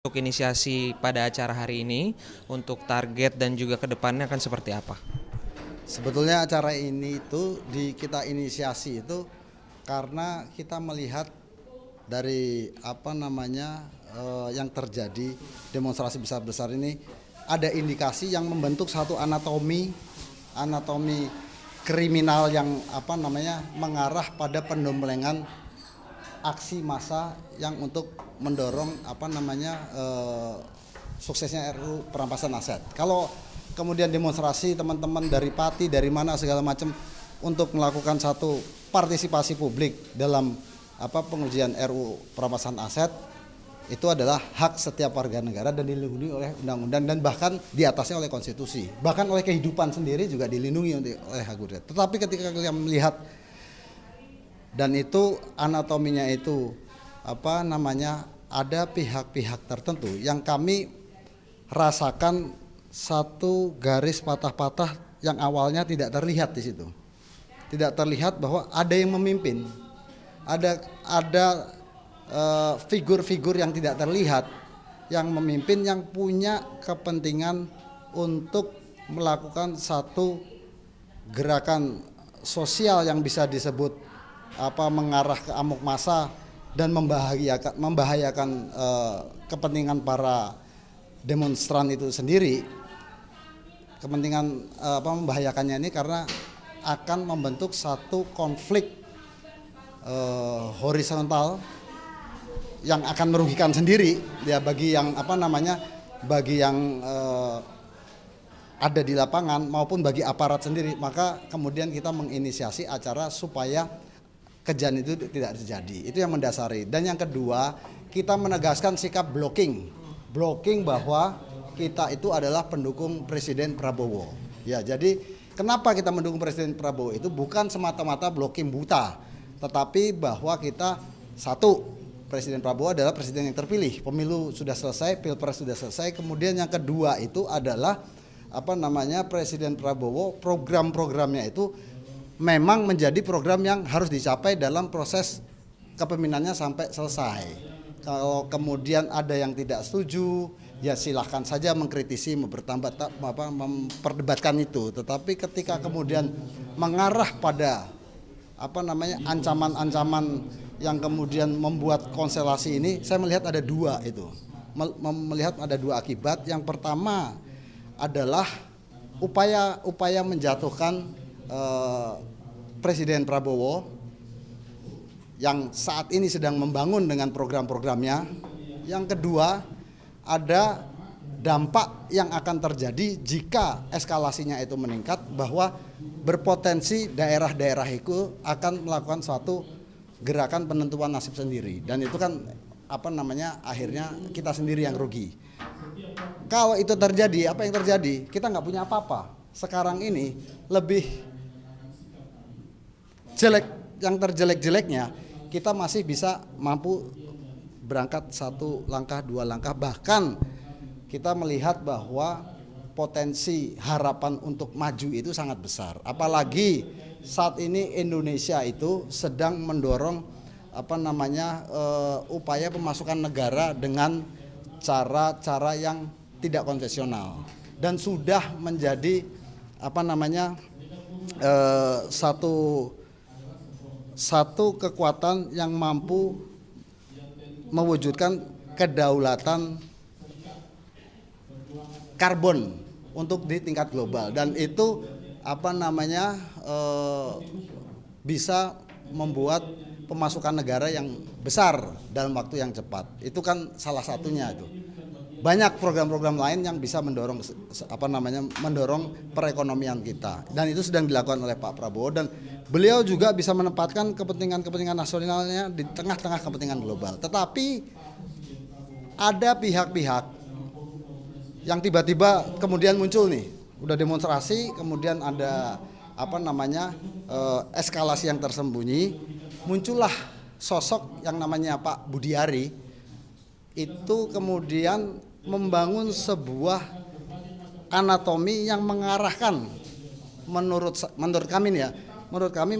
Untuk inisiasi pada acara hari ini, untuk target dan juga kedepannya akan seperti apa? Sebetulnya acara ini kita inisiasi itu karena kita melihat dari yang terjadi demonstrasi besar-besar ini ada indikasi yang membentuk satu anatomi kriminal yang mengarah pada pendomlengan aksi massa yang untuk mendorong suksesnya RUU perampasan aset. Kalau kemudian demonstrasi teman-teman dari Pati, dari mana segala macam untuk melakukan satu partisipasi publik dalam pengujian RUU perampasan aset, itu adalah hak setiap warga negara dan dilindungi oleh undang-undang dan bahkan di atasnya oleh konstitusi, bahkan oleh kehidupan sendiri juga dilindungi oleh hak guna. Tetapi ketika kalian melihat dan itu anatominya itu ada pihak-pihak tertentu yang kami rasakan satu garis patah-patah yang awalnya tidak terlihat di situ. Tidak terlihat bahwa ada yang memimpin. Ada figur-figur yang tidak terlihat yang memimpin, yang punya kepentingan untuk melakukan satu gerakan sosial yang bisa disebut mengarah ke amuk massa dan membahayakan kepentingan para demonstran itu sendiri. Kepentingan membahayakannya ini karena akan membentuk satu konflik horizontal yang akan merugikan sendiri ya bagi yang ada di lapangan maupun bagi aparat sendiri. Maka kemudian kita menginisiasi acara supaya kejadian itu tidak terjadi. Itu yang mendasari. Dan yang kedua, kita menegaskan sikap blocking bahwa kita itu adalah pendukung Presiden Prabowo. Ya, jadi kenapa kita mendukung Presiden Prabowo itu bukan semata-mata blocking buta, tetapi bahwa kita satu, Presiden Prabowo adalah presiden yang terpilih. Pemilu sudah selesai, Pilpres sudah selesai. Kemudian yang kedua itu adalah Presiden Prabowo program-programnya itu memang menjadi program yang harus dicapai dalam proses kepemimpinannya sampai selesai. Kalau kemudian ada yang tidak setuju, ya silahkan saja mengkritisi, memperdebatkan itu. Tetapi ketika kemudian mengarah pada ancaman-ancaman yang kemudian membuat konstelasi ini, saya melihat ada dua itu. Melihat ada dua akibat. Yang pertama adalah upaya menjatuhkan Presiden Prabowo yang saat ini sedang membangun dengan program-programnya. Yang kedua, ada dampak yang akan terjadi jika eskalasinya itu meningkat, bahwa berpotensi daerah-daerah itu akan melakukan suatu gerakan penentuan nasib sendiri, dan itu kan akhirnya kita sendiri yang rugi. Kalau itu terjadi, apa yang terjadi? Kita nggak punya apa-apa. Sekarang ini lebih jelek, yang terjelek-jeleknya kita masih bisa mampu berangkat satu langkah, dua langkah, bahkan kita melihat bahwa potensi harapan untuk maju itu sangat besar. Apalagi saat ini Indonesia itu sedang mendorong upaya pemasukan negara dengan cara-cara yang tidak konvensional, dan sudah menjadi satu kekuatan yang mampu mewujudkan kedaulatan karbon untuk di tingkat global, dan itu bisa membuat pemasukan negara yang besar dalam waktu yang cepat. Itu kan salah satunya itu. Banyak program-program lain yang bisa mendorong perekonomian kita, dan itu sedang dilakukan oleh Pak Prabowo, dan beliau juga bisa menempatkan kepentingan nasionalnya di tengah-tengah kepentingan global. Tetapi ada pihak-pihak yang tiba-tiba kemudian muncul nih, udah demonstrasi, kemudian ada eskalasi yang tersembunyi, muncullah sosok yang namanya Pak Budiari. Itu kemudian membangun sebuah anatomi yang mengarahkan, menurut kami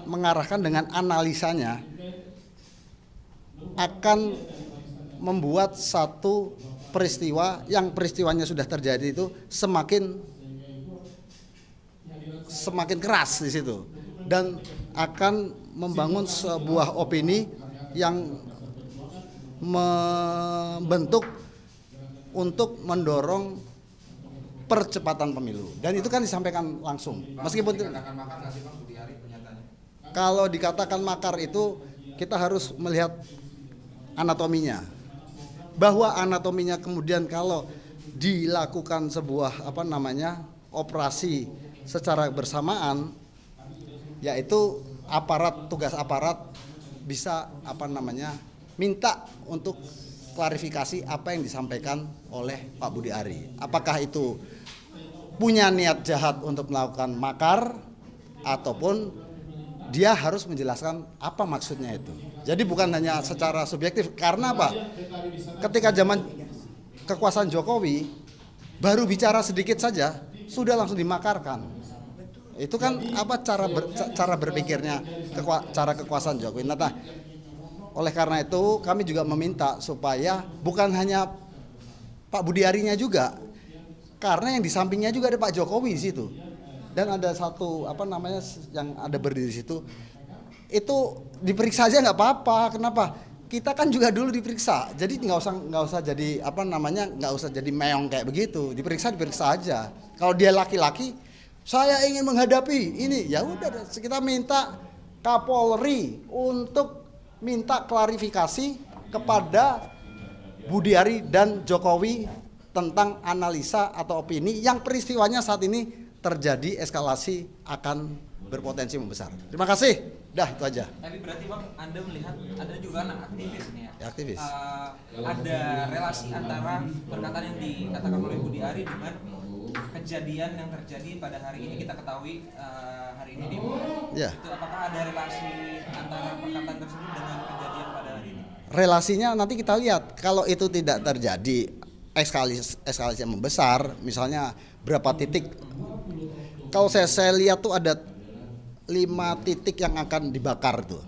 mengarahkan dengan analisanya akan membuat satu peristiwa yang peristiwanya sudah terjadi itu semakin keras di situ, dan akan membangun sebuah opini yang membentuk untuk mendorong percepatan pemilu, dan itu kan disampaikan langsung. Meskipun kalau dikatakan makar itu kita harus melihat anatominya, bahwa anatominya kemudian kalau dilakukan sebuah operasi secara bersamaan, yaitu tugas aparat bisa minta untuk klarifikasi apa yang disampaikan oleh Pak Budi Ari. Apakah itu punya niat jahat untuk melakukan makar, ataupun dia harus menjelaskan apa maksudnya itu. Jadi bukan hanya secara subjektif, karena apa? Ketika zaman kekuasaan Jokowi, baru bicara sedikit saja sudah langsung dimakarkan. Itu kan cara berpikirnya cara kekuasaan Jokowi. Nah, oleh karena itu kami juga meminta supaya bukan hanya Pak Budi Arinya juga, karena yang di sampingnya juga ada Pak Jokowi di situ. Dan ada satu yang ada berdiri di situ, itu diperiksa aja nggak apa-apa. Kenapa? Kita kan juga dulu diperiksa, jadi nggak usah jadi meong kayak begitu. Diperiksa aja. Kalau dia laki-laki, saya ingin menghadapi ini, ya udah kita minta Kapolri untuk minta klarifikasi kepada Budi Ari dan Jokowi tentang analisa atau opini yang peristiwanya saat ini terjadi, eskalasi akan berpotensi membesar. Terima kasih. Dah, itu aja. Tapi berarti Bang, Anda melihat ada juga anak aktivis nih ya. Aktivis. Ada relasi antara perkataan yang dikatakan oleh Budi Ari dengan kejadian yang terjadi pada hari ini. Kita ketahui hari ini di Ya. Itu apakah ada relasi antara perkataan tersebut dengan kejadian pada hari ini? Relasinya nanti kita lihat. Kalau itu tidak terjadi, eskalasi yang membesar, misalnya berapa titik. Kalau saya lihat tuh ada 5 titik yang akan dibakar tuh.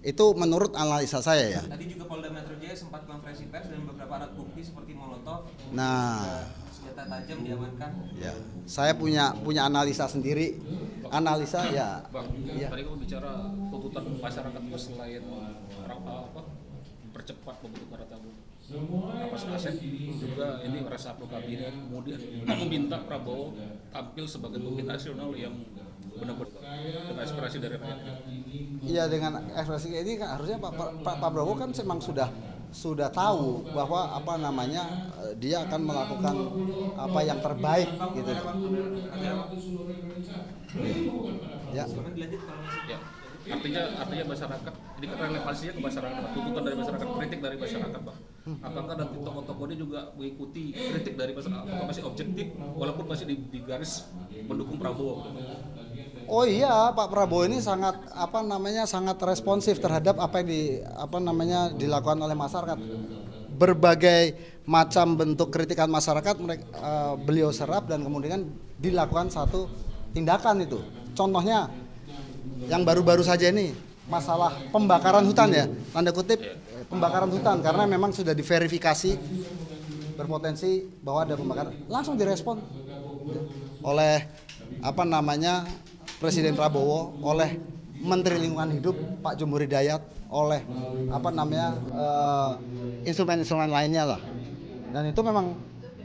Itu menurut analisa saya ya. Tadi juga Polda Metro Jaya sempat konferensi pers dan beberapa alat bukti seperti molotov, Nah, senjata tajam diamankan. ya, saya punya analisa sendiri. Analisa ya. Bang, Ya. tadi kamu bicara tuntutan masyarakat selain percepat pembentukan Ratabu Lapas Aset, juga ini reshuffle kabinet, kemudian meminta Prabowo tampil sebagai pemimpin nasional yang benar-benar dengan aspirasi dari rakyat. Iya, dengan ekspresi ini kan harusnya Pak Prabowo kan memang sudah tahu bahwa dia akan melakukan apa yang terbaik gitu. Ya. Ya, artinya masyarakat, ini kan relevansinya ke masyarakat, tuntutan dari masyarakat, kritik dari masyarakat, Bang. Apakah nanti tokoh-tokoh ini juga mengikuti kritik dari masyarakat, atau masih objektif walaupun masih di garis mendukung Prabowo? Oh iya, Pak Prabowo ini sangat sangat responsif terhadap apa yang dilakukan oleh masyarakat. Berbagai macam bentuk kritikan masyarakat beliau serap dan kemudian dilakukan satu tindakan itu. Contohnya yang baru-baru saja ini masalah pembakaran hutan ya, tanda kutip pembakaran hutan, karena memang sudah diverifikasi berpotensi bahwa ada pembakaran, langsung direspon oleh Presiden Prabowo, oleh Menteri Lingkungan Hidup Pak Jumhur Hidayat, oleh instrumen-instrumen lainnya lah. Dan itu memang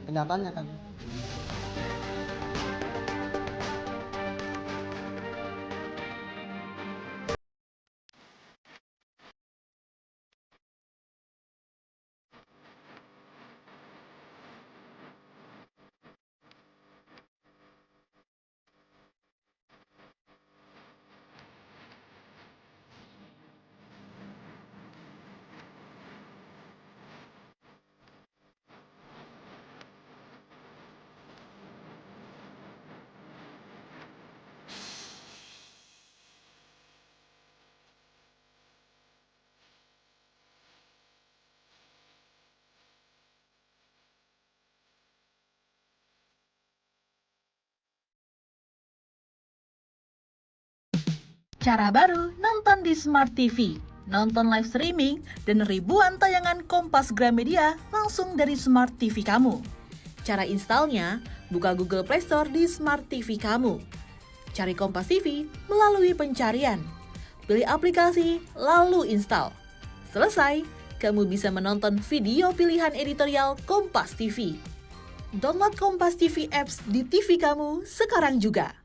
kenyataannya kan. Cara baru nonton di Smart TV. nonton live streaming, dan ribuan tayangan Kompas Gramedia langsung dari Smart TV kamu. Cara installnya, buka Google Play Store di Smart TV kamu. Cari Kompas TV melalui pencarian. Pilih aplikasi, lalu install. Selesai, kamu bisa menonton video pilihan editorial Kompas TV. Download Kompas TV apps di TV kamu sekarang juga.